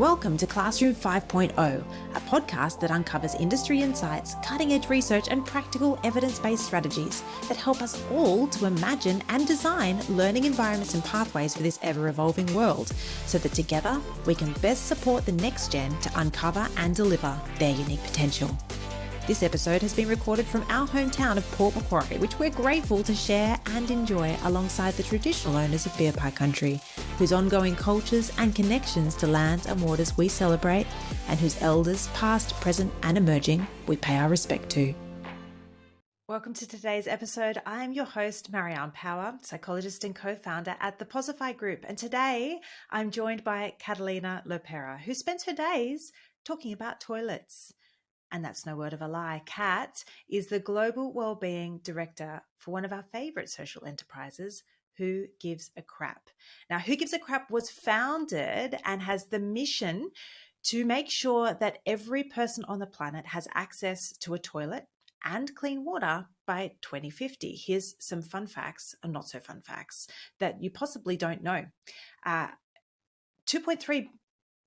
Welcome to Classroom 5.0, a podcast that uncovers industry insights, cutting-edge research and practical evidence-based strategies that help us all to imagine and design learning environments and pathways for this ever-evolving world, so that together we can best support the next gen to uncover and deliver their unique potential. This episode has been recorded from our hometown of Port Macquarie, which we're grateful to share and enjoy alongside the traditional owners of Beer Pie Country, whose ongoing cultures and connections to lands and waters we celebrate, and whose elders, past, present and emerging, we pay our respect to. Welcome to today's episode. I'm your host, Marianne Power, psychologist and co-founder at the Posify Group. And today I'm joined by Catalina Lopera, who spends her days talking about toilets. And that's no word of a lie. Kat is the Global Wellbeing Director for one of our favorite social enterprises, Who Gives a Crap. Now, Who Gives a Crap was founded and has the mission to make sure that every person on the planet has access to a toilet and clean water by 2050. Here's some fun facts, or not so fun facts, that you possibly don't know. 2.3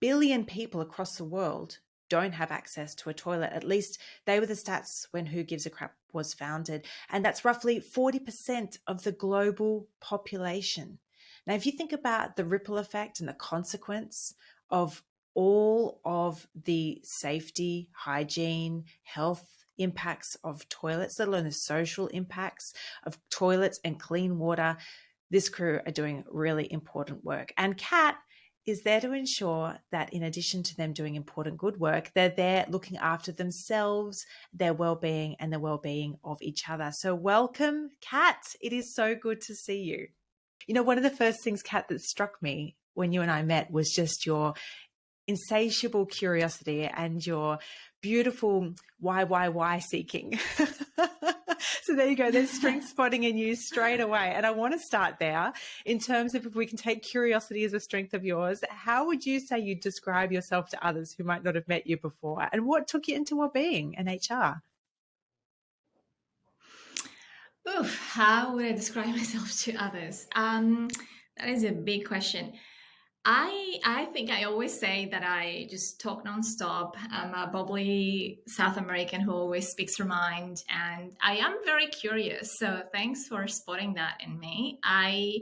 billion people across the world don't have access to a toilet. At least they were the stats when Who Gives a Crap was founded. And that's roughly 40% of the global population. Now, if you think about the ripple effect and the consequence of all of the safety, hygiene, health impacts of toilets, let alone the social impacts of toilets and clean water, this crew are doing really important work. And Kat is there to ensure that in addition to them doing important good work, they're there looking after themselves, their well-being and the well-being of each other. So welcome, Kat. It is so good to see you. You know, one of the first things, Kat, that struck me when you and I met was just your insatiable curiosity and your beautiful why seeking. So there you go. There's strength spotting in you straight away. And I want to start there in terms of if we can take curiosity as a strength of yours. How would you say you describe yourself to others who might not have met you before? And what took you into wellbeing and HR? Oof, how would I describe myself to others? That is a big question. I think I always say that I just talk nonstop. I'm a bubbly South American who always speaks her mind, and I am very curious. So thanks for spotting that in me. I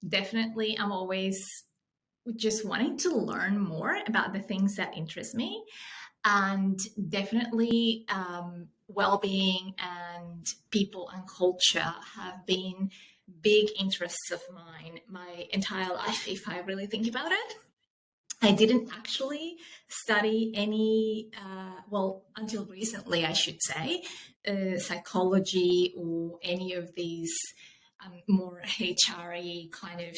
definitely am always just wanting to learn more about the things that interest me, and definitely well-being and people and culture have been big interests of mine my entire life, if I really think about it. I didn't actually study any, until recently, I should say, psychology or any of these more HR-y kind of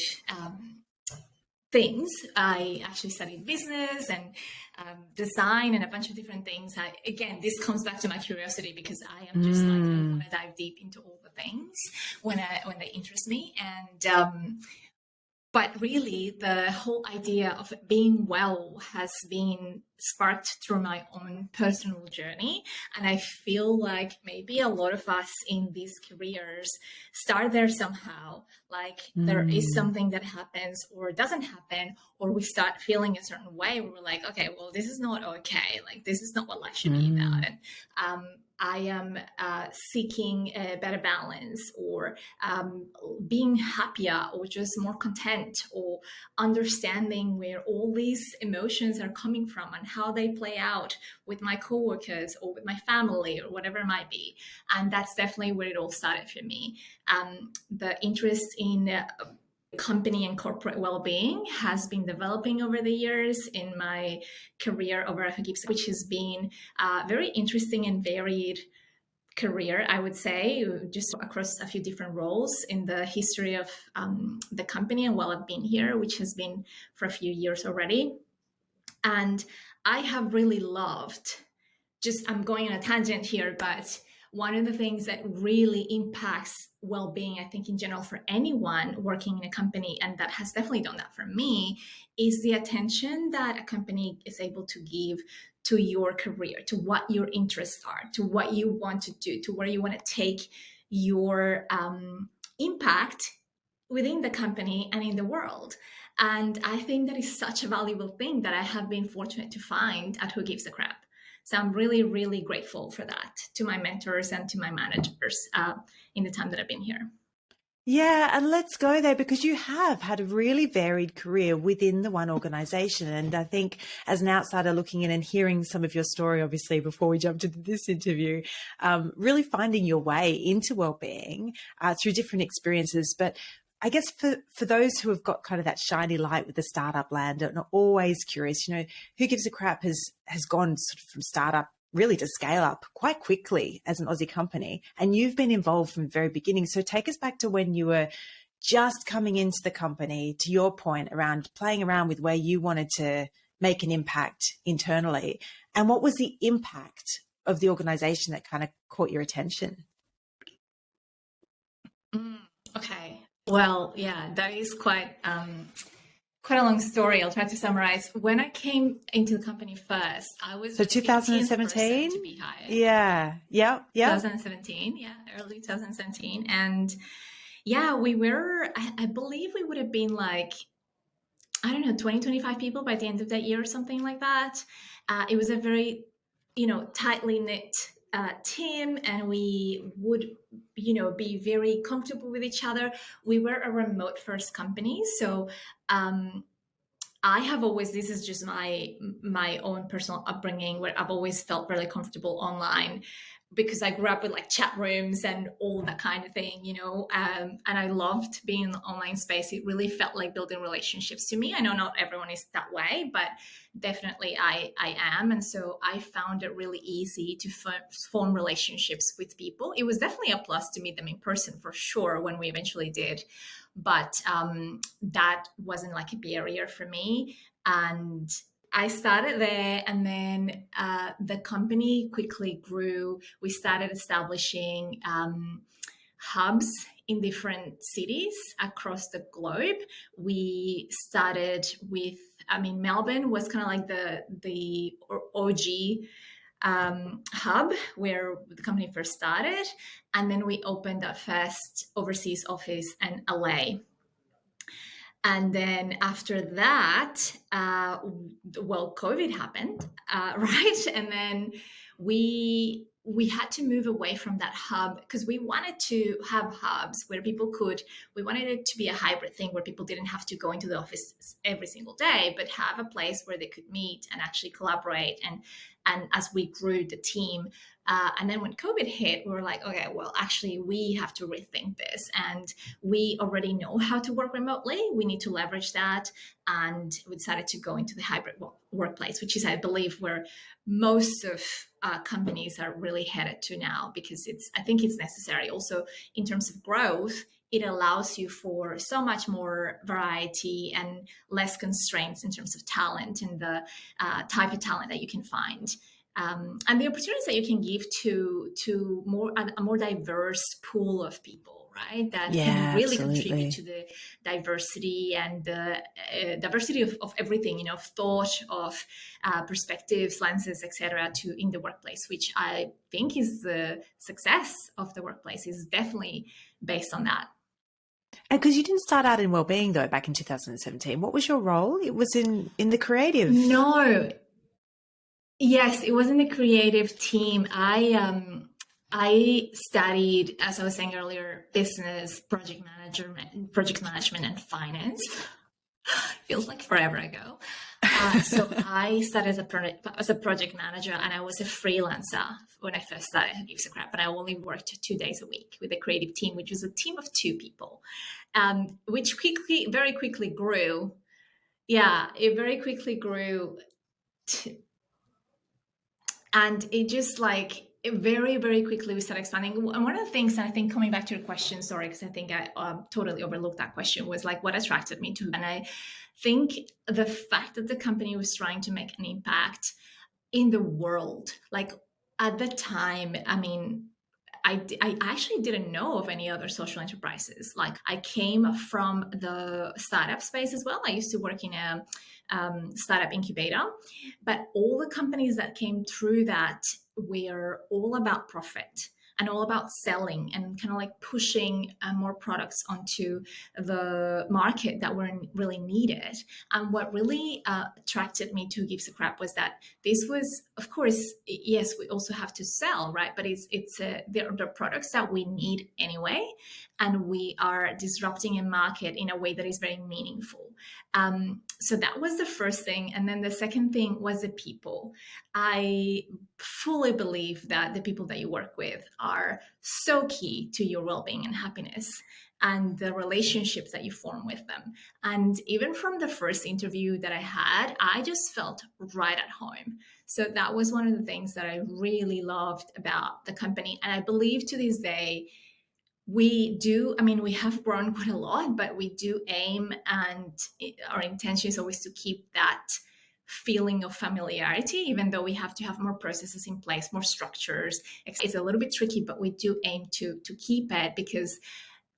things. I actually studied business and design and a bunch of different things. Again, this comes back to my curiosity because I am just like, I want to dive deep into all the things when they interest me. And but really, the whole idea of being well has been sparked through my own personal journey. And I feel like maybe a lot of us in these careers start there somehow. Like there is something that happens or doesn't happen, or we start feeling a certain way. We're like, okay, well, this is not okay. Like this is not what life should be about. And I am seeking a better balance, or being happier, or just more content, or understanding where all these emotions are coming from and how they play out with my coworkers or with my family or whatever it might be. And that's definitely where it all started for me. The interest in company and corporate well-being has been developing over the years in my career over at Hugibs, which has been very interesting and varied career, I would say, just across a few different roles in the history of the company and while I've been here, which has been for a few years already. And I have really loved, I'm going on a tangent here, but one of the things that really impacts well-being, I think in general for anyone working in a company, and that has definitely done that for me, is the attention that a company is able to give to your career, to what your interests are, to what you want to do, to where you want to take your impact within the company and in the world. And I think that is such a valuable thing that I have been fortunate to find at Who Gives a Crap. So I'm really, really grateful for that to my mentors and to my managers in the time that I've been here. Yeah, and let's go there because you have had a really varied career within the one organization. And I think as an outsider looking in and hearing some of your story, obviously, before we jumped into this interview, really finding your way into wellbeing through different experiences. But I guess for those who have got kind of that shiny light with the startup land and are always curious, Who Gives a Crap has gone sort of from startup really to scale up quite quickly as an Aussie company. And you've been involved from the very beginning. So take us back to when you were just coming into the company, to your point around playing around with where you wanted to make an impact internally. And what was the impact of the organization that kind of caught your attention? Okay. Well, yeah, that is quite a long story. I'll try to summarize. When I came into the company first, I was So the 2017 to be hired. Yeah. 2017, early 2017. And yeah, we were, I believe we would have been like, I don't know, 20, 25 people by the end of that year or something like that. It was a very, tightly knit team, and we would, be very comfortable with each other. We were a remote first company. So, I have always, this is just my own personal upbringing, where I've always felt really comfortable online because I grew up with like chat rooms and all that kind of thing, and I loved being in the online space. It really felt like building relationships to me. I know not everyone is that way, but definitely I am. And so I found it really easy to form relationships with people. It was definitely a plus to meet them in person for sure when we eventually did. But that wasn't like a barrier for me. And I started there, and then the company quickly grew. We started establishing hubs in different cities across the globe. We started with, Melbourne was kind of like the OG hub where the company first started. And then we opened our first overseas office in LA. And then after that, COVID happened, right? And then we had to move away from that hub because we wanted to have hubs where we wanted it to be a hybrid thing where people didn't have to go into the office every single day, but have a place where they could meet and actually collaborate. And as we grew the team, and then when COVID hit, we were like, okay, well, actually, we have to rethink this. And we already know how to work remotely. We need to leverage that. And we decided to go into the hybrid workplace, which is, I believe, where most of companies are really headed to now, because I think it's necessary. Also, in terms of growth, it allows you for so much more variety and less constraints in terms of talent and the type of talent that you can find. And the opportunities that you can give to a more diverse pool of people, right? That can really contribute to the diversity and the diversity of everything, of thought, of perspectives, lenses, etc. in the workplace, which I think is the success of the workplace is definitely based on that. And because you didn't start out in wellbeing though back in 2017, what was your role? It was in the creative. No. Yes, it was in the creative team. I studied, as I was saying earlier, business, project management, and finance. Feels like forever ago. So I started as a project manager, and I was a freelancer when I first started Who Gives a Crap. But I only worked 2 days a week with the creative team, which was a team of 2 people, which very quickly grew. Yeah, it very quickly grew. And it just very, very quickly we started expanding. And one of the things, and I think coming back to your question, sorry, because I think I totally overlooked that question, was like what attracted me to. And I think the fact that the company was trying to make an impact in the world, like at the time, I actually didn't know of any other social enterprises. Like I came from the startup space as well. I used to work in a startup incubator, but all the companies that came through that were all about profit. and all about selling and kind of like pushing more products onto the market that weren't really needed. And what really attracted me to Gives a Crap was that this was, of course, yes, we also have to sell, right? But they're products that we need anyway, and we are disrupting a market in a way that is very meaningful. So that was the first thing. And then the second thing was the people. I fully believe that the people that you work with are so key to your well-being and happiness, and the relationships that you form with them. And even from the first interview that I had, I just felt right at home. So that was one of the things that I really loved about the company. And I believe to this day, we have grown quite a lot, but we do aim, and our intention is always to keep that feeling of familiarity, even though we have to have more processes in place, more structures. It's a little bit tricky, but we do aim to keep it, because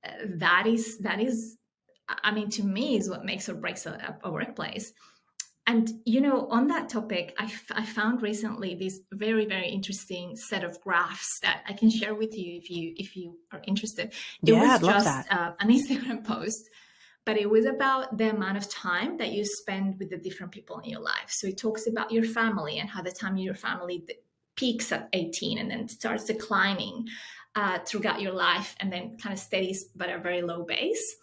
that is, to me, is what makes or breaks a workplace. And, on that topic, I found recently this very, very interesting set of graphs that I can share with you if you are interested. It was I'd love just an Instagram post, but it was about the amount of time that you spend with the different people in your life. So it talks about your family and how the time in your family peaks at 18 and then starts declining throughout your life, and then kind of steadies but at a very low base.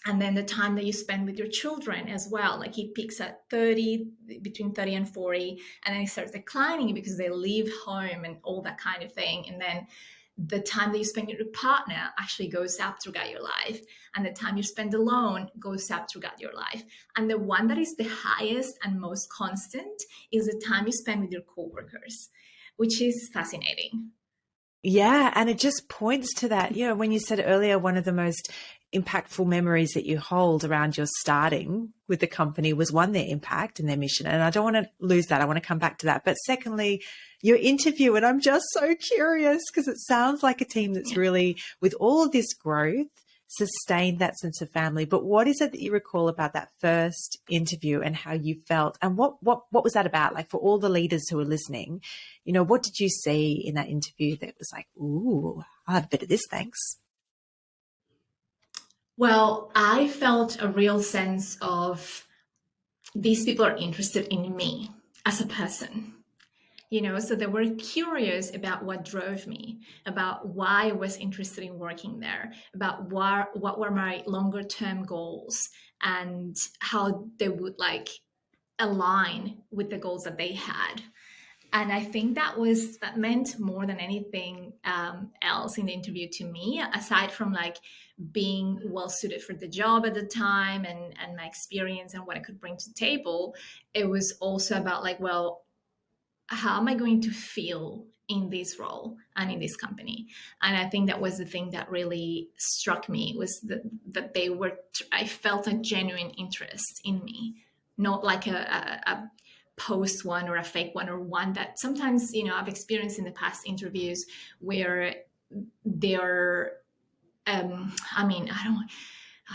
And then the time that you spend with your children as well, like it peaks at 30, between 30 and 40, and then it starts declining because they leave home and all that kind of thing. And then the time that you spend with your partner actually goes up throughout your life, and the time you spend alone goes up throughout your life. And the one that is the highest and most constant is the time you spend with your coworkers, which is fascinating. Yeah, and it just points to that, when you said earlier, one of the most impactful memories that you hold around your starting with the company was, one, their impact and their mission. And I don't want to lose that. I want to come back to that. But secondly, your interview. And I'm just so curious, because it sounds like a team that's really, with all of this growth, sustained that sense of family. But what is it that you recall about that first interview and how you felt? And what was that about? Like, for all the leaders who are listening, what did you see in that interview that was like, ooh, I'll have a bit of this, thanks? Well, I felt a real sense of these people are interested in me as a person. So they were curious about what drove me, about why I was interested in working there, about what were my longer term goals, and how they would align with the goals that they had. And I think that meant more than anything else in the interview to me, aside from being well suited for the job at the time and my experience and what I could bring to the table. It was also about how am I going to feel in this role and in this company? And I think that was the thing that really struck me, was that I felt a genuine interest in me, not like a post one or a fake one, or one that sometimes, I've experienced in the past interviews where they're, I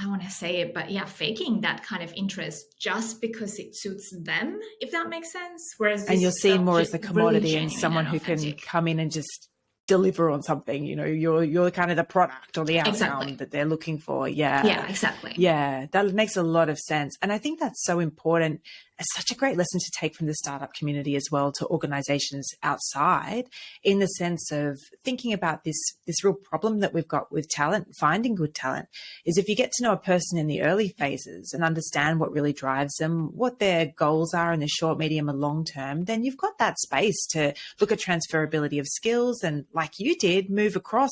want to say it, but yeah, faking that kind of interest just because it suits them, if that makes sense. Whereas and you're seen more as the commodity, really and someone and who can come in and just deliver on something. You're kind of the product or the outcome that they're looking for. Yeah, exactly. Yeah, that makes a lot of sense. And I think that's so important. It's such a great lesson to take from the startup community as well to organizations outside, in the sense of thinking about this real problem that we've got with talent, finding good talent, is if you get to know a person in the early phases and understand what really drives them, what their goals are in the short, medium and long term, then you've got that space to look at transferability of skills and, like you did, move across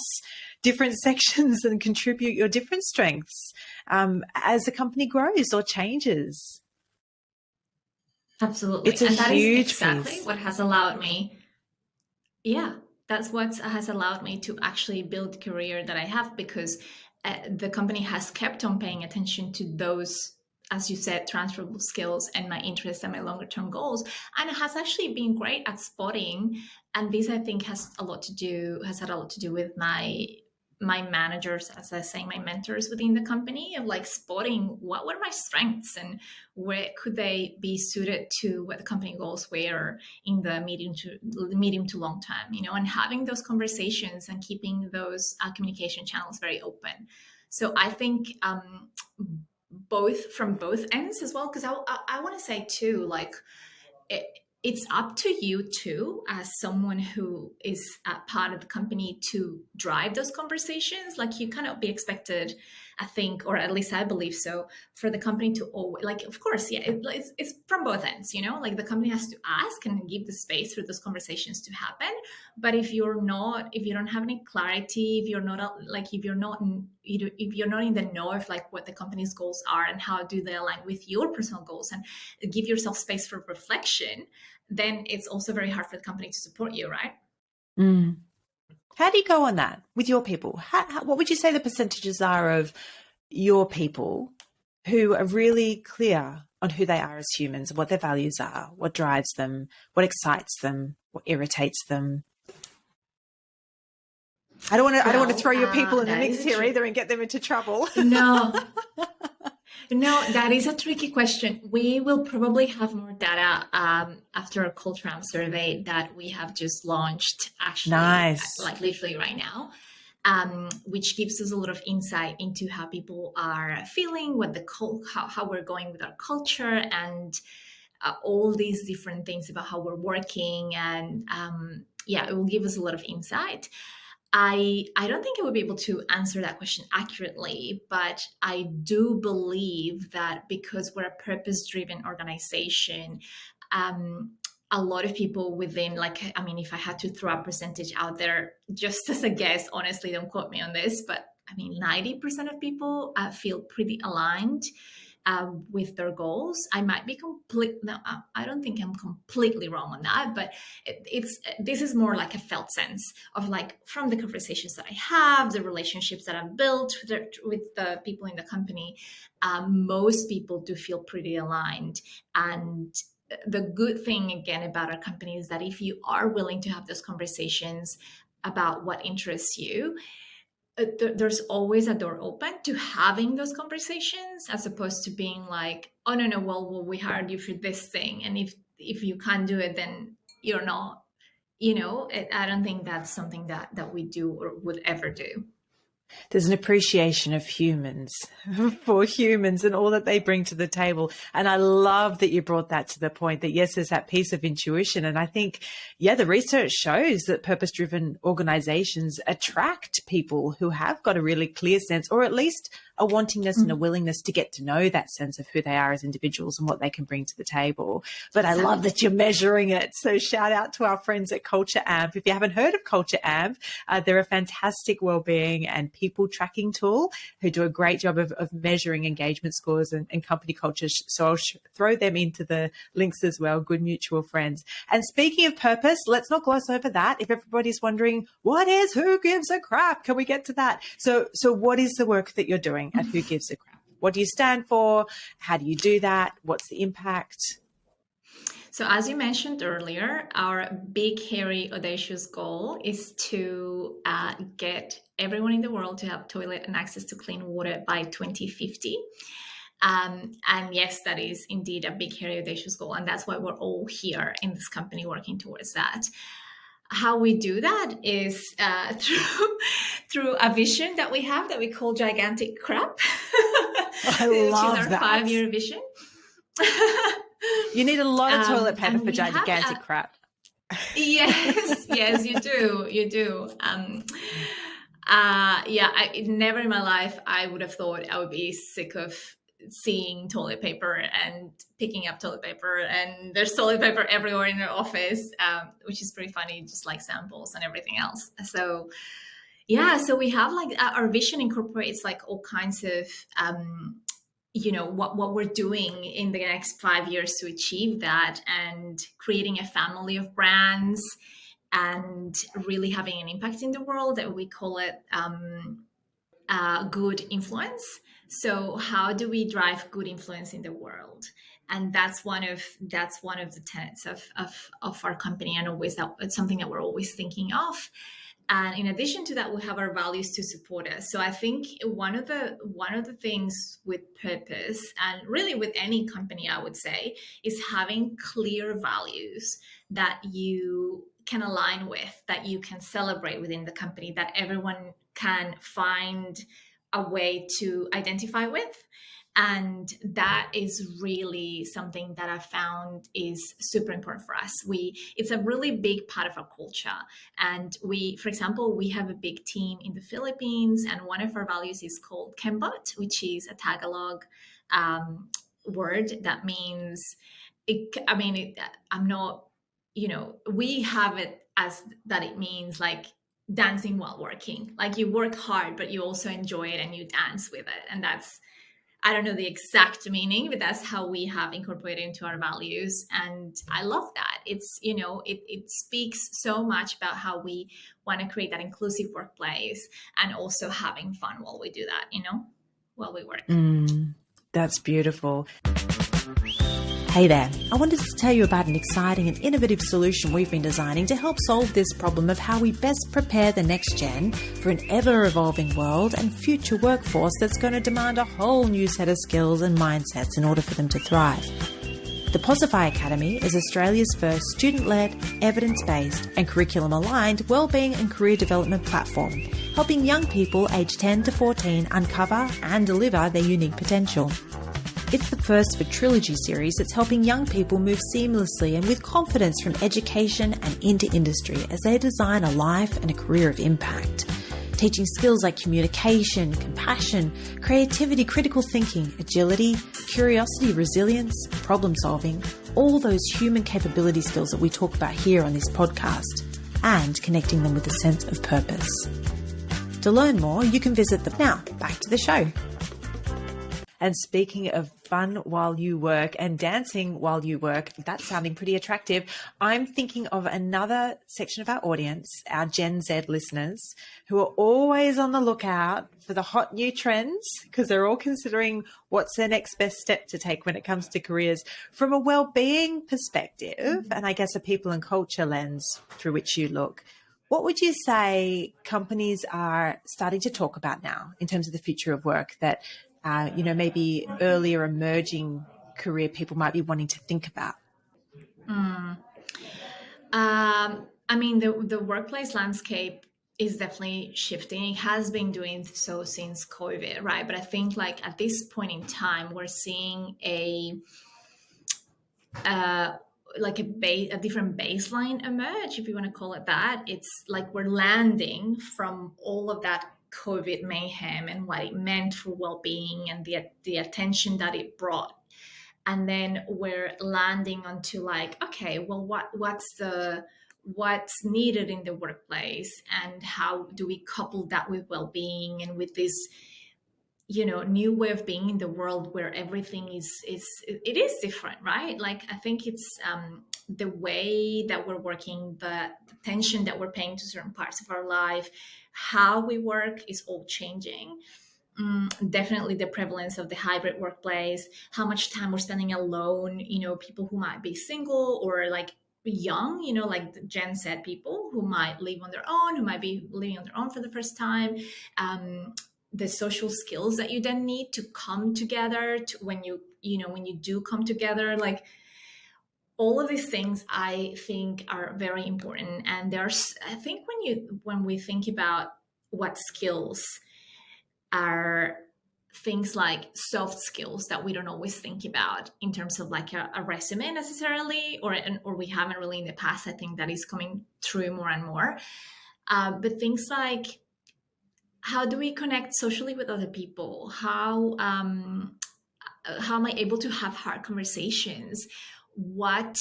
different sections and contribute your different strengths as the company grows or changes. Absolutely. It's a huge exactly piece. What has allowed me. Yeah, that's what has allowed me to actually build the career that I have, because the company has kept on paying attention to those, as you said, transferable skills and my interests and my longer term goals. And it has actually been great at spotting. And this, I think, has had a lot to do with my my managers, as I was saying, my mentors within the company, of like spotting what were my strengths and where could they be suited to what the company goals were in the medium to long term, and having those conversations and keeping those communication channels very open. So I think both from both ends as well, because I want to say too, like it, it's up to you too, as someone who is a part of the company, to drive those conversations. Like you cannot be expected, I think, or at least I believe so, for the company to always, like, of course, yeah, it's from both ends, like the company has to ask and give the space for those conversations to happen. But if you don't have any clarity, if you're not if you're not in the know of like what the company's goals are and how do they align with your personal goals, and give yourself space for reflection, then it's also very hard for the company to support you, right? Mm. How do you go on that with your people? What would you say the percentages are of your people who are really clear on who they are as humans, what their values are, what drives them, what excites them, what irritates them? I don't want to throw your people in the mix here either and get them into trouble. No, that is a tricky question. We will probably have more data after a culture amp survey that we have just launched, actually, nice. Like literally right now, which gives us a lot of insight into how people are feeling, how we're going with our culture, and all these different things about how we're working, and it will give us a lot of insight. I don't think I would be able to answer that question accurately, but I do believe that because we're a purpose-driven organization, a lot of people within, if I had to throw a percentage out there, just as a guess, honestly, don't quote me on this, but 90% of people feel pretty aligned with their goals. I might be I don't think I'm completely wrong on that, but this is more like a felt sense of like from the conversations that I have, the relationships that I've built with the people in the company. Most people do feel pretty aligned. And the good thing again about our company is that if you are willing to have those conversations about what interests you, there's always a door open to having those conversations, as opposed to being like, oh no, well we hired you for this thing, and if you can't do it, then you're not, I don't think that's something that we do or would ever do. There's an appreciation of humans for humans and all that they bring to the table. And I love that you brought that to the point that, yes, there's that piece of intuition. And I think, the research shows that purpose-driven organizations attract people who have got a really clear sense, or at least a wantingness and a willingness to get to know that sense of who they are as individuals and what they can bring to the table. But I love that you're measuring it. So shout out to our friends at Culture Amp. If you haven't heard of Culture Amp, they're a fantastic wellbeing and people tracking tool who do a great job of measuring engagement scores and company cultures. So I'll throw them into the links as well. Good mutual friends. And speaking of purpose, let's not gloss over that. If everybody's wondering, what is Who Gives a Crap? Can we get to that? So what is the work that you're doing at Who Gives a Crap? What do you stand for? How do you do that? What's the impact? So as you mentioned earlier, our big, hairy, audacious goal is to get everyone in the world to have toilet and access to clean water by 2050. And yes, that is indeed a big, hairy, audacious goal. And that's why we're all here in this company working towards that. How we do that is through a vision that we have that we call Gigantic Crap. I love which is our 5-year vision. You need a lot of toilet paper for Gigantic Crap. Yes, you do. Never in my life I would have thought I would be sick of seeing toilet paper and picking up toilet paper, and there's toilet paper everywhere in our office, which is pretty funny, just like samples and everything else. So we have our vision incorporates all kinds of what we're doing in the next 5 years to achieve that, and creating a family of brands and really having an impact in the world. That we call it good influence. So how do we drive good influence in the world? And that's one of the tenets of our company, and always it's something that we're always thinking of. And in addition to that, we have our values to support us. So I think one of the things with purpose, and really with any company, I would say, is having clear values that you can align with, that you can celebrate within the company, that everyone can find a way to identify with. And that is really something that I found is super important for us. It's a really big part of our culture. And for example, we have a big team in the Philippines, and one of our values is called Kembot, which is a Tagalog word that means I'm not, we have it as that it means like dancing while working. Like you work hard, but you also enjoy it and you dance with it. And I don't know the exact meaning, but that's how we have incorporated into our values. And I love that. It speaks so much about how we want to create that inclusive workplace and also having fun while we do that, while we work. That's beautiful. Hey there, I wanted to tell you about an exciting and innovative solution we've been designing to help solve this problem of how we best prepare the next gen for an ever-evolving world and future workforce that's going to demand a whole new set of skills and mindsets in order for them to thrive. The Posify Academy is Australia's first student-led, evidence-based and curriculum-aligned wellbeing and career development platform, helping young people aged 10 to 14 uncover and deliver their unique potential. It's the first of a trilogy series that's helping young people move seamlessly and with confidence from education and into industry as they design a life and a career of impact. Teaching skills like communication, compassion, creativity, critical thinking, agility, curiosity, resilience, problem solving, all those human capability skills that we talk about here on this podcast, and connecting them with a sense of purpose. To learn more, you can visit them. Now, back to the show. And speaking of fun while you work and dancing while you work, that's sounding pretty attractive. I'm thinking of another section of our audience, our Gen Z listeners, who are always on the lookout for the hot new trends because they're all considering what's their next best step to take when it comes to careers from a well-being perspective, and I guess a people and culture lens through which you look. What would you say companies are starting to talk about now in terms of the future of work that maybe earlier emerging career people might be wanting to think about? The workplace landscape is definitely shifting. It has been doing so since COVID, right? But I think like at this point in time, we're seeing a different baseline emerge, if you want to call it that. It's like we're landing from all of that COVID mayhem and what it meant for well-being and the attention that it brought. And then we're landing onto like, okay, well, what's needed in the workplace and how do we couple that with well-being and with this new way of being in the world where everything is different, right? Like I think it's the way that we're working, the attention that we're paying to certain parts of our life, how we work is all changing. Definitely the prevalence of the hybrid workplace, how much time we're spending alone, people who might be single or like young, like Jen said, people who might live on their own, who might be living on their own for the first time. The social skills that you then need to come together when you do come together, like all of these things I think are very important. And I think when we think about what skills are, things like soft skills that we don't always think about in terms of like a resume necessarily, or we haven't really in the past. I think that is coming through more and more. But things like, how do we connect socially with other people? How am I able to have hard conversations? What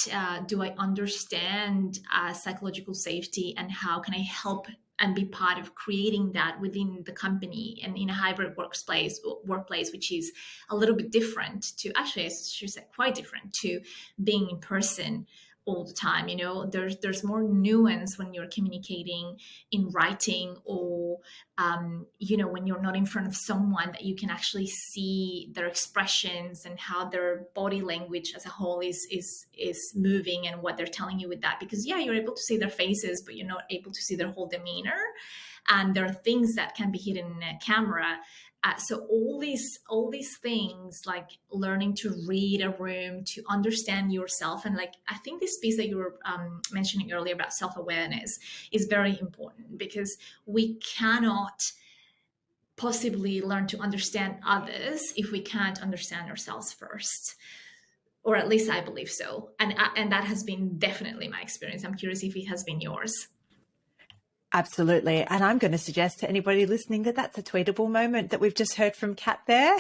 do I understand psychological safety, and how can I help and be part of creating that within the company and in a hybrid workplace, which is a little bit different to, actually, I should say quite different to being in person all the time. There's more nuance when you're communicating in writing, or when you're not in front of someone, that you can actually see their expressions and how their body language as a whole is moving, and what they're telling you with that. Because you're able to see their faces, but you're not able to see their whole demeanor, and there are things that can be hidden in a camera. So all these things, like learning to read a room, to understand yourself, and like I think this piece that you were mentioning earlier about self-awareness is very important, because we cannot possibly learn to understand others if we can't understand ourselves first, or at least I believe so. And that has been definitely my experience. I'm curious if it has been yours. Absolutely. And I'm going to suggest to anybody listening that that's a tweetable moment that we've just heard from Kat there,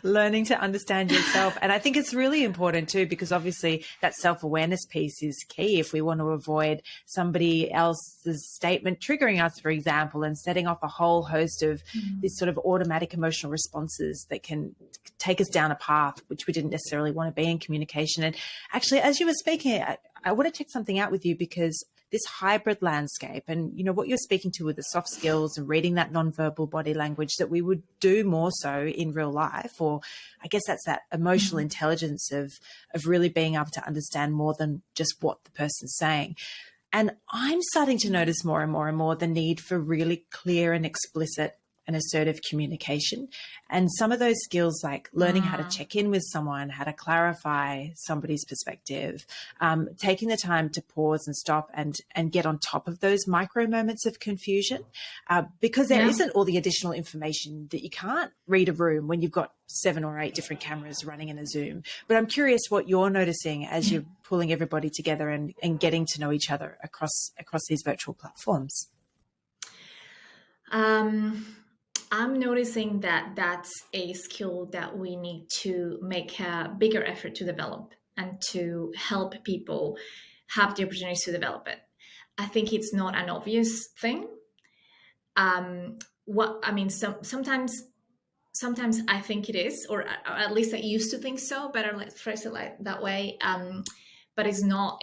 learning to understand yourself. And I think it's really important too, because obviously that self-awareness piece is key if we want to avoid somebody else's statement triggering us, for example, and setting off a whole host of these sort of automatic emotional responses that can take us down a path which we didn't necessarily want to be in communication. And actually, as you were speaking, I want to check something out with you, because this hybrid landscape and, what you're speaking to with the soft skills and reading that nonverbal body language that we would do more so in real life, or I guess that's that emotional intelligence of really being able to understand more than just what the person's saying. And I'm starting to notice more and more and more the need for really clear and explicit and assertive communication. And some of those skills, like learning how to check in with someone, how to clarify somebody's perspective, taking the time to pause and stop and get on top of those micro moments of confusion, because there isn't all the additional information that you can't read a room when you've got 7 or 8 different cameras running in a Zoom. But I'm curious what you're noticing as you're pulling everybody together and getting to know each other across these virtual platforms. I'm noticing that that's a skill that we need to make a bigger effort to develop, and to help people have the opportunities to develop it. I think it's not an obvious thing. Sometimes I think it is, or at least I used to think so. Better let's phrase it like that way. But it's not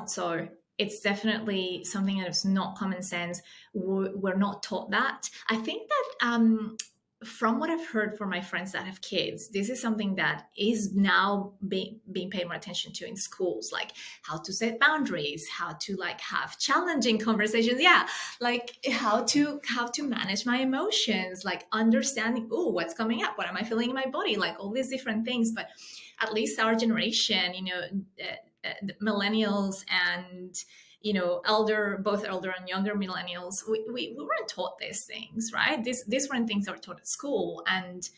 so. It's definitely something that is not common sense. We're not taught that. I think that from what I've heard from my friends that have kids, this is something that is now being paid more attention to in schools, like how to set boundaries, how to like have challenging conversations. Like how to manage my emotions, like understanding, what's coming up, what am I feeling in my body, like all these different things. But at least our generation, the millennials and both elder and younger millennials, we weren't taught these things, right? These weren't things that were taught at school, and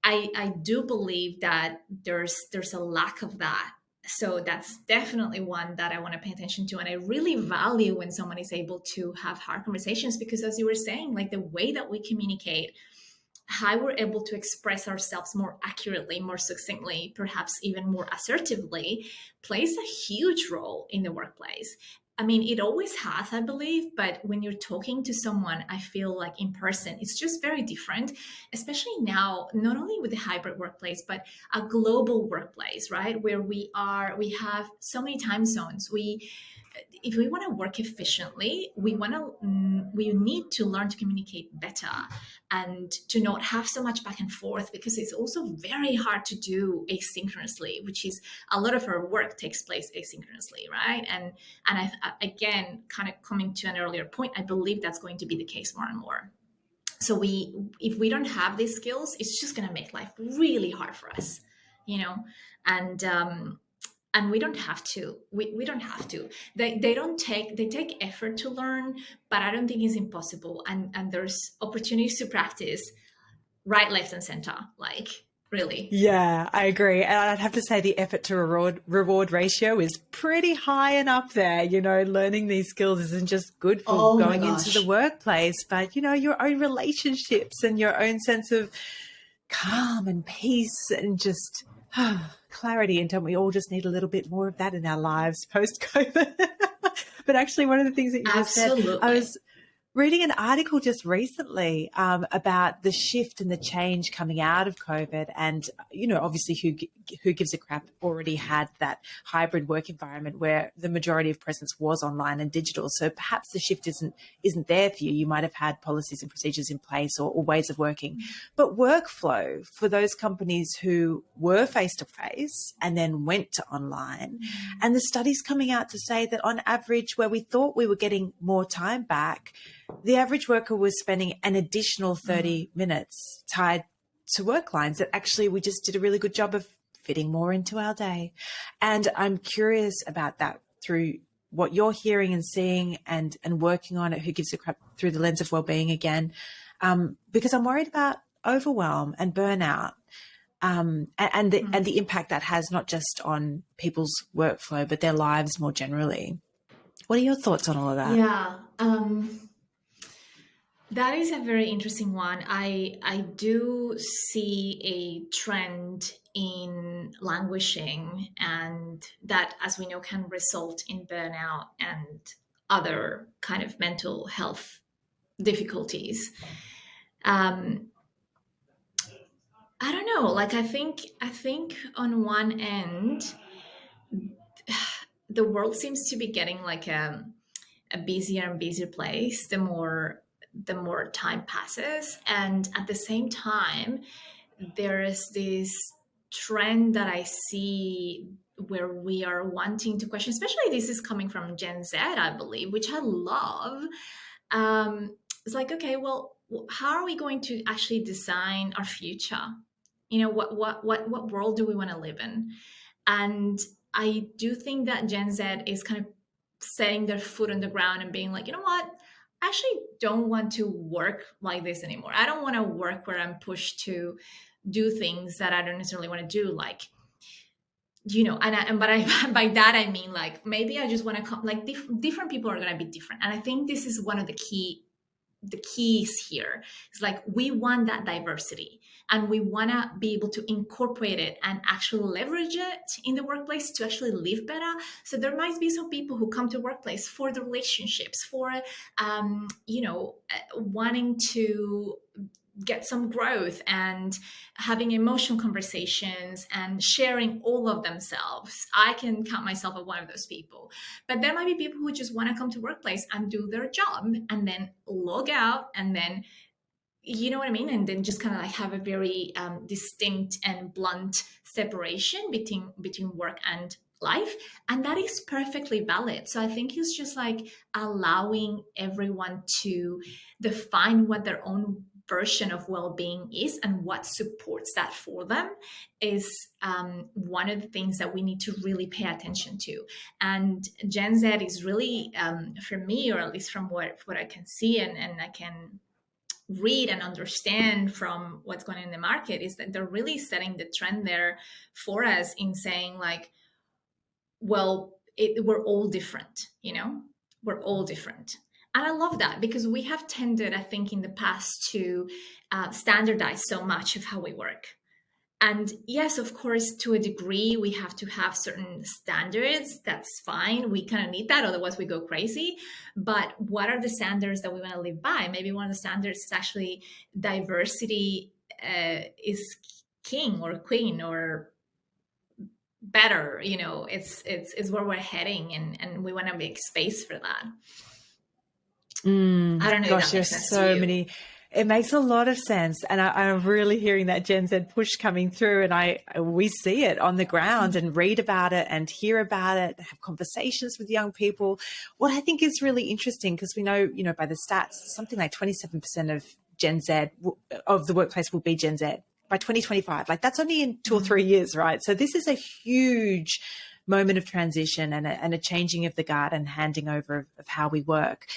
I do believe that there's a lack of that. So that's definitely one that I want to pay attention to, and I really value when someone is able to have hard conversations, because as you were saying, like the way that we communicate, how we're able to express ourselves more accurately, more succinctly, perhaps even more assertively, plays a huge role in the workplace. I mean, it always has, I believe, but when you're talking to someone, I feel like in person, it's just very different, especially now, not only with the hybrid workplace, but a global workplace, right? Where we have so many time zones. If we want to work efficiently, we need to learn to communicate better and to not have so much back and forth, because it's also very hard to do asynchronously, which is a lot of our work takes place asynchronously, right? And I, again, kind of coming to an earlier point, I believe that's going to be the case more and more. So if we don't have these skills, it's just going to make life really hard for us, and we don't have to. We don't have to. They take effort to learn, but I don't think it's impossible. And there's opportunities to practice right, left, and center. Like really. Yeah, I agree. And I'd have to say the effort to reward ratio is pretty high and up there. Learning these skills isn't just good for going into the workplace, but your own relationships and your own sense of calm and peace and just clarity. And don't we all just need a little bit more of that in our lives post-COVID? But actually, one of the things that you just said, reading an article just recently about the shift and the change coming out of COVID, and obviously, who gives a crap already had that hybrid work environment where the majority of presence was online and digital. So perhaps the shift isn't there for you. You might have had policies and procedures in place or ways of working, but workflow for those companies who were face to face and then went to online, and the studies coming out to say that on average, where we thought we were getting more time back, the average worker was spending an additional 30 minutes tied to work lines that actually we just did a really good job of fitting more into our day. And I'm curious about that through what you're hearing and seeing and working on it, who gives a crap, through the lens of wellbeing again, because I'm worried about overwhelm and burnout, and the impact that has not just on people's workflow, but their lives more generally. What are your thoughts on all of that? Yeah. That is a very interesting one. I do see a trend in languishing, and that, as we know, can result in burnout and other kind of mental health difficulties. I don't know. Like I think on one end, the world seems to be getting like a busier and busier place the more time passes, and at the same time there is this trend that I see where we are wanting to question, especially this is coming from Gen Z, I believe, which I love. It's like, okay, well, how are we going to actually design our future? What world do we want to live in? And I do think that Gen Z is kind of setting their foot on the ground and being like, you know what? I actually don't want to work like this anymore. I don't want to work where I'm pushed to do things that I don't necessarily want to do. Like, by that I mean, like, maybe I just want to come. Like, different people are going to be different, and I think this is one of the keys here. It's like we want that diversity, and we want to be able to incorporate it and actually leverage it in the workplace to actually live better. So there might be some people who come to workplace for the relationships, for wanting to get some growth and having emotional conversations and sharing all of themselves. I can count myself as one of those people. But there might be people who just want to come to workplace and do their job and then log out, and then, you know what I mean? And then just kind of like have a very distinct and blunt separation between work and life. And that is perfectly valid. So I think it's just like allowing everyone to define what their own version of well-being is and what supports that for them is one of the things that we need to really pay attention to. And Gen Z is really, for me, or at least from what I can see and I can read and understand from what's going on in the market, is that they're really setting the trend there for us in saying like, well, we're all different, we're all different. And I love that, because we have tended, I think, in the past to standardize so much of how we work. And yes, of course, to a degree, we have to have certain standards. That's fine. We kind of need that. Otherwise, we go crazy. But what are the standards that we want to live by? Maybe one of the standards is actually diversity is king or queen or better. It's where we're heading, and we want to make space for that. I don't know. Gosh, there's so many. It makes a lot of sense. And I'm really hearing that Gen Z push coming through, and we see it on the ground and read about it and hear about it, have conversations with young people. What I think is really interesting, because we know, by the stats, something like 27% of Gen Z of the workplace will be Gen Z by 2025. Like, that's only in 2 or 3 years, right? So this is a huge moment of transition and a changing of the guard and handing over of how we work.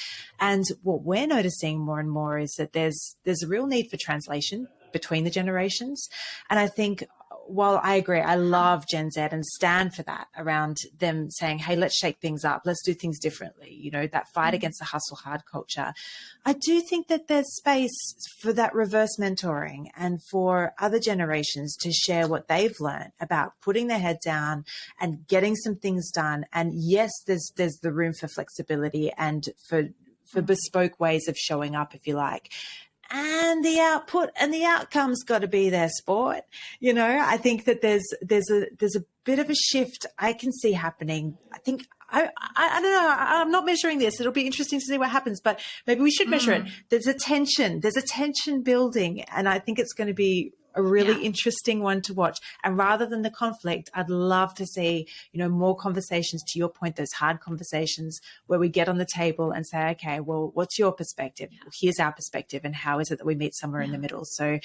And what we're noticing more and more is that there's a real need for translation between the generations. And I think, while I agree, I love Gen Z and stand for that, around them saying, hey, let's shake things up. Let's do things differently. That fight against the hustle hard culture. I do think that there's space for that reverse mentoring and for other generations to share what they've learned about putting their head down and getting some things done. And yes, there's the room for flexibility and for for bespoke ways of showing up, if you like. And the output and the outcome's got to be there, sport. You know, I think that there's a bit of a shift I can see happening. I think I don't know. I'm not measuring this. It'll be interesting to see what happens, but maybe we should measure it. There's a tension building, and I think it's going to be a really interesting one to watch. And rather than the conflict, I'd love to see, you know, more conversations, to your point, those hard conversations where we get on the table and say, okay, well, what's your perspective? Well, here's our perspective, and how is it that we meet somewhere in the middle? So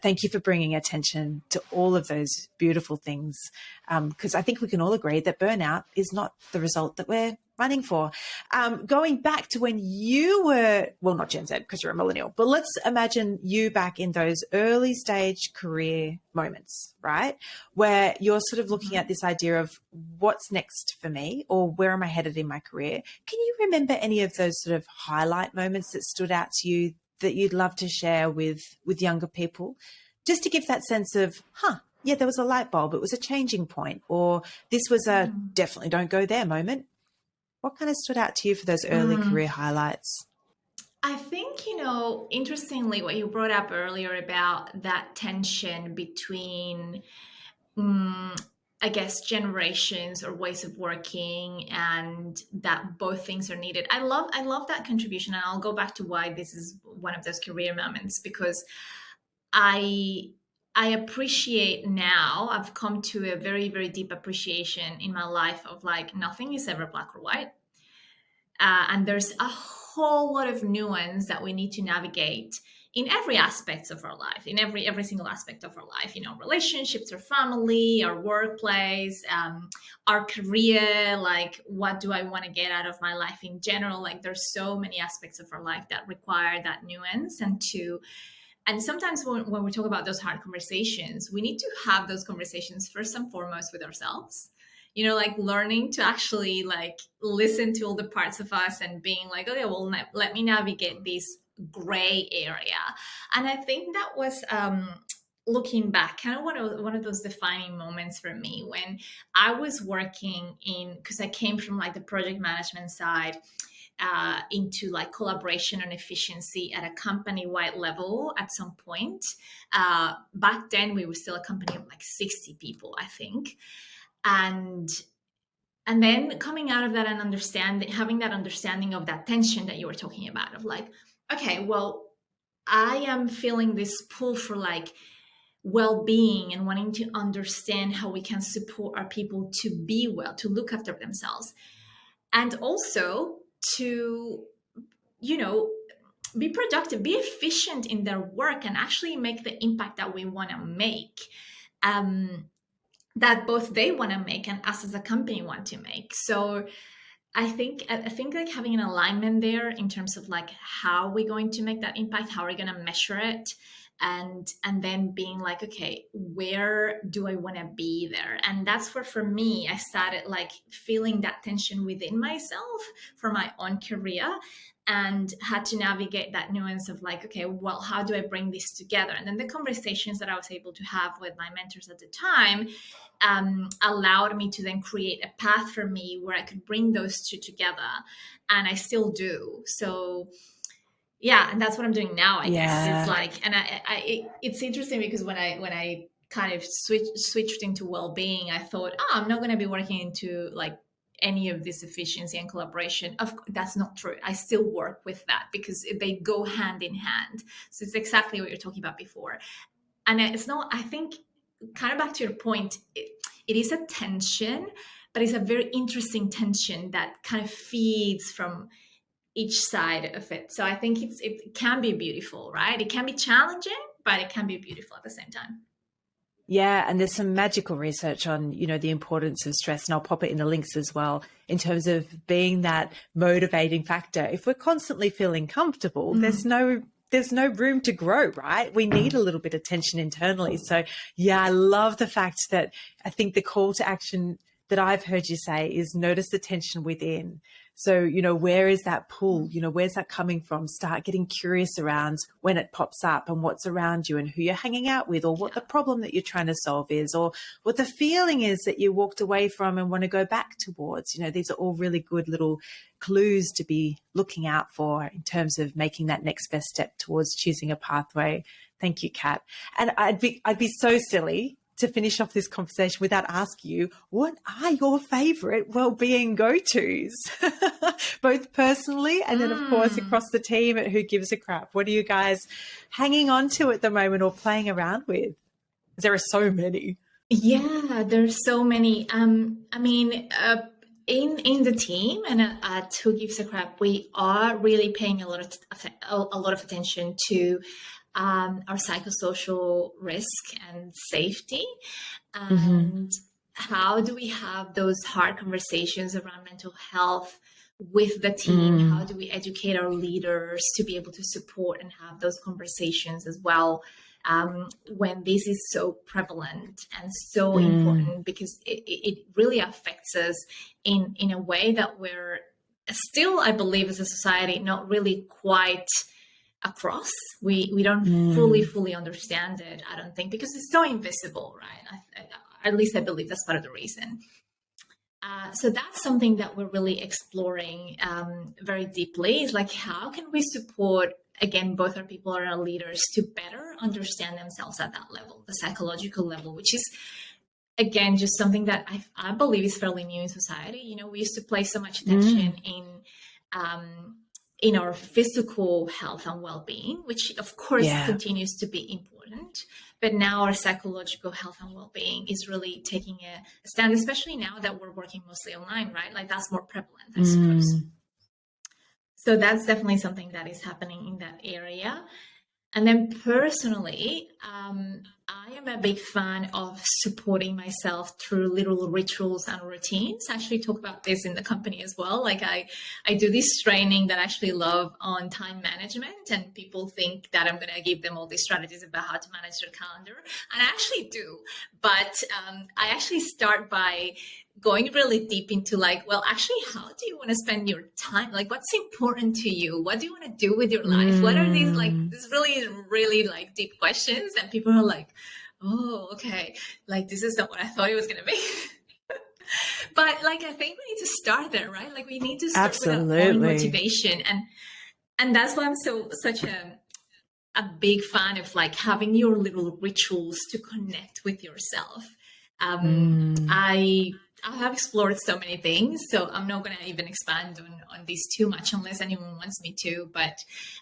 thank you for bringing attention to all of those beautiful things, because I think we can all agree that burnout is not the result that we're running for. Going back to when you were, well, not Gen Z because you're a millennial, but let's imagine you back in those early stage career moments, right? Where you're sort of looking at this idea of what's next for me, or where am I headed in my career? Can you remember any of those sort of highlight moments that stood out to you that you'd love to share with younger people, just to give that sense of, yeah, there was a light bulb, it was a changing point, or this was a definitely don't go there moment? What kind of stood out to you for those early career highlights? I think, you know, interestingly, what you brought up earlier about that tension between, I guess, generations or ways of working, and that both things are needed. I love that contribution, and I'll go back to why this is one of those career moments, because I appreciate now, I've come to a very, very deep appreciation in my life of like, nothing is ever black or white. And there's a whole lot of nuance that we need to navigate in every aspect of our life, in every single aspect of our life, you know, relationships, our family, our workplace, our career, like what do I want to get out of my life in general? Like there's so many aspects of our life that require that nuance, and sometimes when we talk about those hard conversations, we need to have those conversations first and foremost with ourselves. You know, like learning to actually like listen to all the parts of us and being like, okay, well, let me navigate this gray area. And I think that was, looking back, kind of one of those defining moments for me when I was working because I came from like the project management side, into like collaboration and efficiency at a company-wide level at some point. Back then, we were still a company of like 60 people, I think. And then coming out of that and having that understanding of that tension that you were talking about, of like, okay, well, I am feeling this pull for like well-being and wanting to understand how we can support our people to be well, to look after themselves, and also to, you know, be productive, be efficient in their work, and actually make the impact that we want to make, that both they want to make and us as a company want to make. So I think like having an alignment there in terms of like how we're going to make that impact, how we're going to measure it, and then being like, okay, where do I want to be there? And that's where, for me, I started like feeling that tension within myself for my own career, and had to navigate that nuance of like, okay, well, how do I bring this together? And then the conversations that I was able to have with my mentors at the time allowed me to then create a path for me where I could bring those two together, and I still do. So yeah, and that's what I'm doing now, I guess. It's like, and it's interesting because when I kind of switched into well-being, I thought, I'm not going to be working into like any of this efficiency and collaboration. That's not true. I still work with that because they go hand in hand. So it's exactly what you're talking about before. And it's not, I think, kind of back to your point, it is a tension, but it's a very interesting tension that kind of feeds from each side of it. So I think it can be beautiful, right? It can be challenging, but it can be beautiful at the same time. Yeah, and there's some magical research on, you know, the importance of stress, and I'll pop it in the links as well, in terms of being that motivating factor. If we're constantly feeling comfortable, there's no room to grow, right? We need a little bit of tension internally. So yeah, I love the fact that I think the call to action that I've heard you say is notice the tension within. So, you know, where is that pull? You know, where's that coming from? Start getting curious around when it pops up and what's around you and who you're hanging out with, or what the problem that you're trying to solve is, or what the feeling is that you walked away from and want to go back towards. You know, these are all really good little clues to be looking out for in terms of making that next best step towards choosing a pathway. Thank you, Kat. And I'd be so silly to finish off this conversation without asking you, what are your favorite wellbeing go-tos, both personally and then, of course, across the team at Who Gives a Crap? What are you guys hanging on to at the moment or playing around with? There are so many. Yeah, there's so many. I mean, in the team and at Who Gives a Crap, we are really paying a lot of attention to our psychosocial risk and safety, and how do we have those hard conversations around mental health with the team? How do we educate our leaders to be able to support and have those conversations as well, when this is so prevalent and so important, because it really affects us in a way that we're still, I believe, as a society, not really quite across. We don't fully understand it, I don't think, because it's so invisible, right? At least I believe that's part of the reason. So that's something that we're really exploring very deeply, is like, how can we support, again, both our people and our leaders to better understand themselves at that level, the psychological level, which is, again, just something that I believe is fairly new in society. You know, we used to place so much attention in our physical health and well-being, which of course continues to be important. But now our psychological health and well-being is really taking a stand, especially now that we're working mostly online, right? Like that's more prevalent, I suppose. So that's definitely something that is happening in that area. And then personally, I am a big fan of supporting myself through little rituals and routines. I actually talk about this in the company as well. Like I do this training that I actually love on time management, and people think that I'm going to give them all these strategies about how to manage their calendar. And I actually do. But I actually start by going really deep into like, well, actually, how do you want to spend your time? Like, what's important to you? What do you want to do with your life? What are these, like, these really like deep questions that people are like, oh, okay. Like, this is not what I thought it was going to be. But like, I think we need to start there, right? Like we need to start with our own motivation. And that's why I'm such a big fan of like having your little rituals to connect with yourself. I have explored so many things, so I'm not going to even expand on this too much unless anyone wants me to, but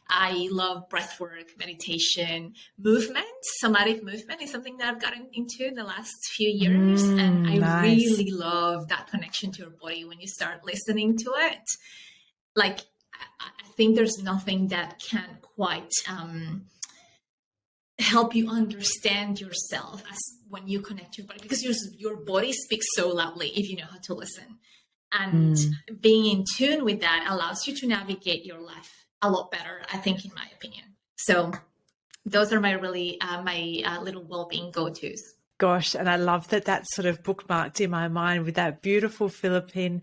I love breathwork, meditation, movement. Somatic movement is something that I've gotten into in the last few years, and I really love that connection to your body when you start listening to it. Like, I think there's nothing that can quite help you understand yourself as when you connect your body, because your body speaks so loudly if you know how to listen. And being in tune with that allows you to navigate your life a lot better, I think, in my opinion. So those are my really my little well-being go-tos. Gosh, and I love that that's sort of bookmarked in my mind with that beautiful Philippine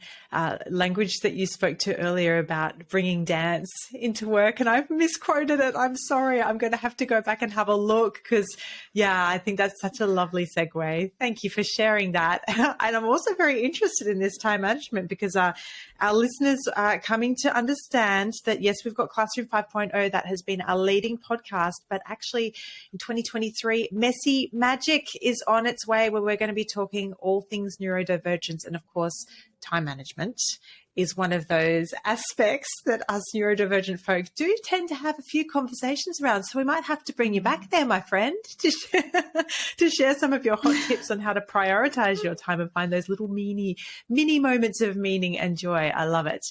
language that you spoke to earlier about bringing dance into work. And I've misquoted it. I'm sorry. I'm going to have to go back and have a look because, yeah, I think that's such a lovely segue. Thank you for sharing that. And I'm also very interested in this time management because our listeners are coming to understand that, yes, we've got Classroom 5.0 that has been our leading podcast, but actually in 2023, Messy Magic is on its way, where we're going to be talking all things neurodivergence. And of course, time management is one of those aspects that us neurodivergent folk do tend to have a few conversations around. So we might have to bring you back there, my friend, to share some of your hot tips on how to prioritize your time and find those little mini moments of meaning and joy. I love it.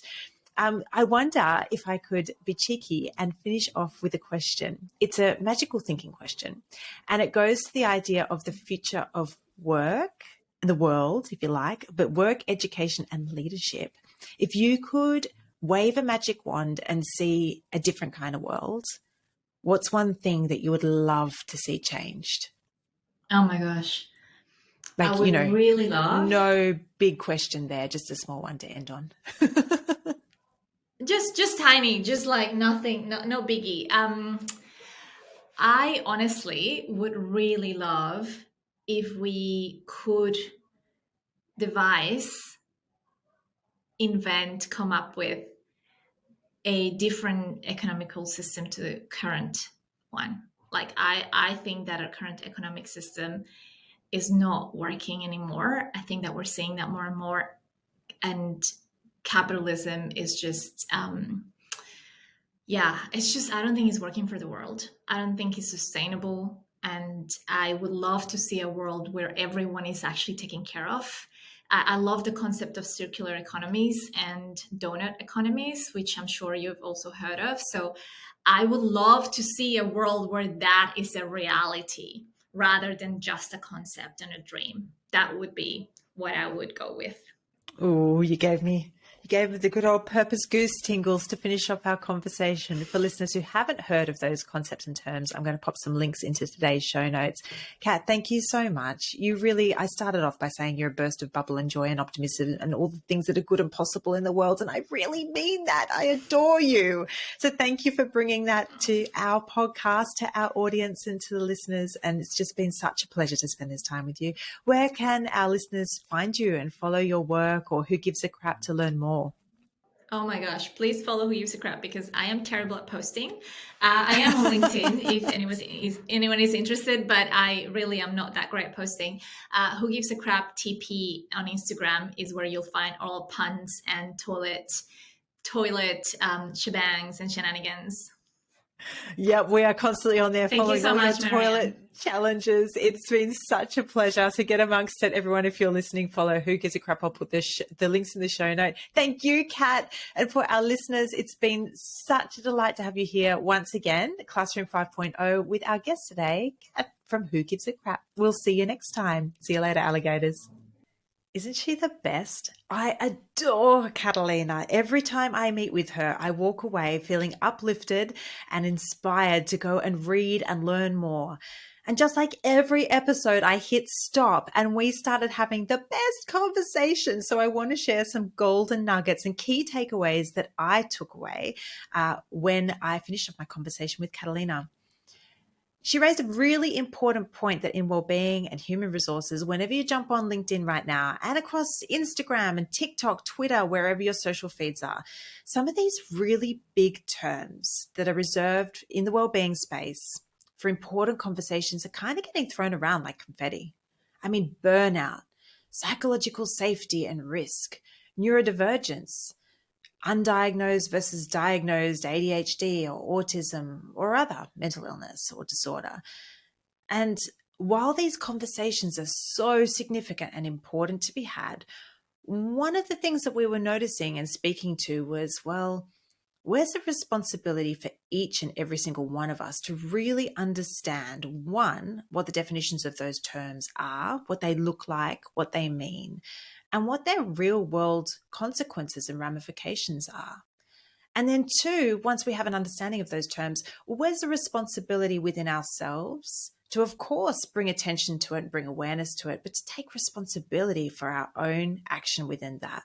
I wonder if I could be cheeky and finish off with a question. It's a magical thinking question, and it goes to the idea of the future of work, the world, if you like, but work, education, and leadership. If you could wave a magic wand and see a different kind of world, what's one thing that you would love to see changed? Oh my gosh. I Like, would really love. no big question there, just a small one to end on. Just tiny, just like nothing, no biggie. I honestly would really love if we could devise, invent, come up with a different economical system to the current one. Like I think that our current economic system is not working anymore. I think that we're seeing that more and more, and capitalism is just yeah, it's just, I don't think it's working for the world. I don't think it's sustainable. And I would love to see a world where everyone is actually taken care of. I love the concept of circular economies and donut economies, which I'm sure you've also heard of. So I would love to see a world where that is a reality rather than just a concept and a dream. That would be what I would go with. Oh, you gave me the good old purpose goose tingles to finish off our conversation. For listeners who haven't heard of those concepts and terms, I'm going to pop some links into today's show notes. Kat, thank you so much. I started off by saying you're a burst of bubble and joy and optimism and all the things that are good and possible in the world. And I really mean that. I adore you. So thank you for bringing that to our podcast, to our audience and to the listeners. And it's just been such a pleasure to spend this time with you. Where can our listeners find you and follow your work, or who gives a crap to learn more? Oh my gosh, please follow Who Gives a Crap because I am terrible at posting. I am on LinkedIn if anyone is interested, but I really am not that great at posting. Who Gives a Crap TP on Instagram is where you'll find all puns and toilet shebangs and shenanigans. Yeah, we are constantly on there following so all your much, Marianne. toilet challenges. It's been such a pleasure. So get amongst it, everyone. If you're listening, follow Who Gives a Crap. I'll put the links in the show note. Thank you, Kat. And for our listeners, it's been such a delight to have you here once again, Classroom 5.0, with our guest today, Kat from Who Gives a Crap. We'll see you next time. See you later, alligators. Isn't she the best? I adore Catalina. Every time I meet with her, I walk away feeling uplifted and inspired to go and read and learn more. And just like every episode, I hit stop and we started having the best conversation. So I want to share some golden nuggets and key takeaways that I took away when I finished up my conversation with Catalina. She raised a really important point that in wellbeing and human resources, whenever you jump on LinkedIn right now and across Instagram and TikTok, Twitter, wherever your social feeds are, some of these really big terms that are reserved in the wellbeing space for important conversations are kind of getting thrown around like confetti. I mean, burnout, psychological safety and risk, neurodivergence, undiagnosed versus diagnosed ADHD or autism or other mental illness or disorder. And while these conversations are so significant and important to be had, one of the things that we were noticing and speaking to was, well, where's the responsibility for each and every single one of us to really understand, one, what the definitions of those terms are, what they look like, what they mean, and what their real world consequences and ramifications are. And then two, once we have an understanding of those terms, where's the responsibility within ourselves to, of course, bring attention to it and bring awareness to it, but to take responsibility for our own action within that.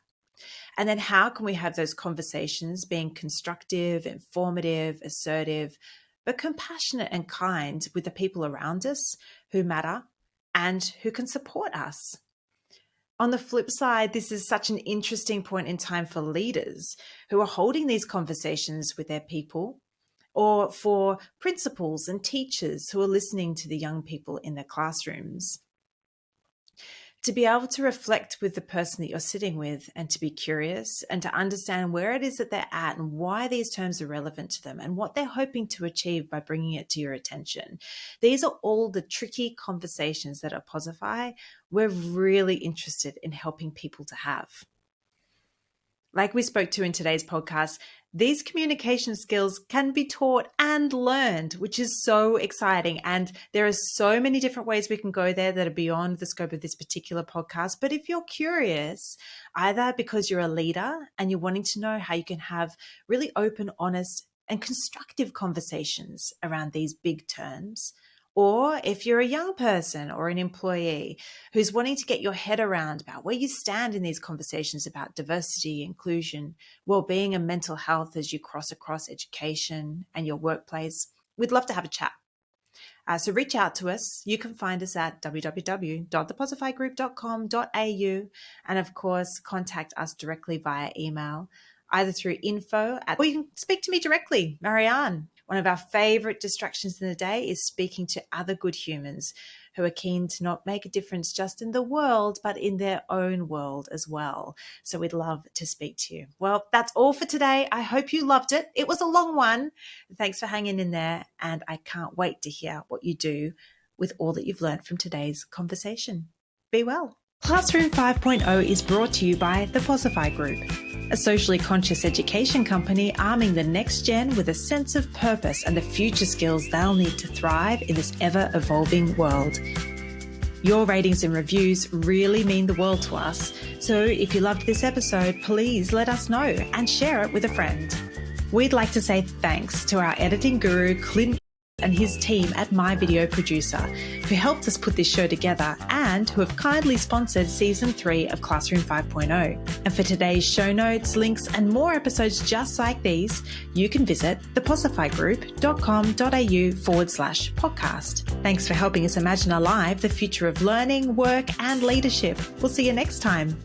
And then how can we have those conversations being constructive, informative, assertive, but compassionate and kind with the people around us who matter and who can support us? On the flip side, this is such an interesting point in time for leaders who are holding these conversations with their people, or for principals and teachers who are listening to the young people in their classrooms. To be able to reflect with the person that you're sitting with and to be curious and to understand where it is that they're at and why these terms are relevant to them and what they're hoping to achieve by bringing it to your attention. These are all the tricky conversations that at Posify we're really interested in helping people to have. Like we spoke to in today's podcast, these communication skills can be taught and learned, which is so exciting. And there are so many different ways we can go there that are beyond the scope of this particular podcast. But if you're curious, either because you're a leader and you're wanting to know how you can have really open, honest, and constructive conversations around these big terms, Or if you're a young person or an employee who's wanting to get your head around about where you stand in these conversations about diversity, inclusion, well-being and mental health as you cross across education and your workplace, we'd love to have a chat. So reach out to us. You can find us at www.theposifygroup.com.au, and of course, contact us directly via email, either through info or you can speak to me directly, Marianne. One of our favorite distractions in the day is speaking to other good humans who are keen to not make a difference just in the world, but in their own world as well. So we'd love to speak to you. Well, that's all for today. I hope you loved it. It was a long one. Thanks for hanging in there. And I can't wait to hear what you do with all that you've learned from today's conversation. Be well. Classroom 5.0 is brought to you by the Posify Group, a socially conscious education company arming the next gen with a sense of purpose and the future skills they'll need to thrive in this ever-evolving world. Your ratings and reviews really mean the world to us, so if you loved this episode, please let us know and share it with a friend. We'd like to say thanks to our editing guru, Clint, and his team at My Video Producer, who helped us put this show together and who have kindly sponsored Season 3 of Classroom 5.0. And for today's show notes, links, and more episodes just like these, you can visit theposifygroup.com.au/podcast. Thanks for helping us imagine alive the future of learning, work, and leadership. We'll see you next time.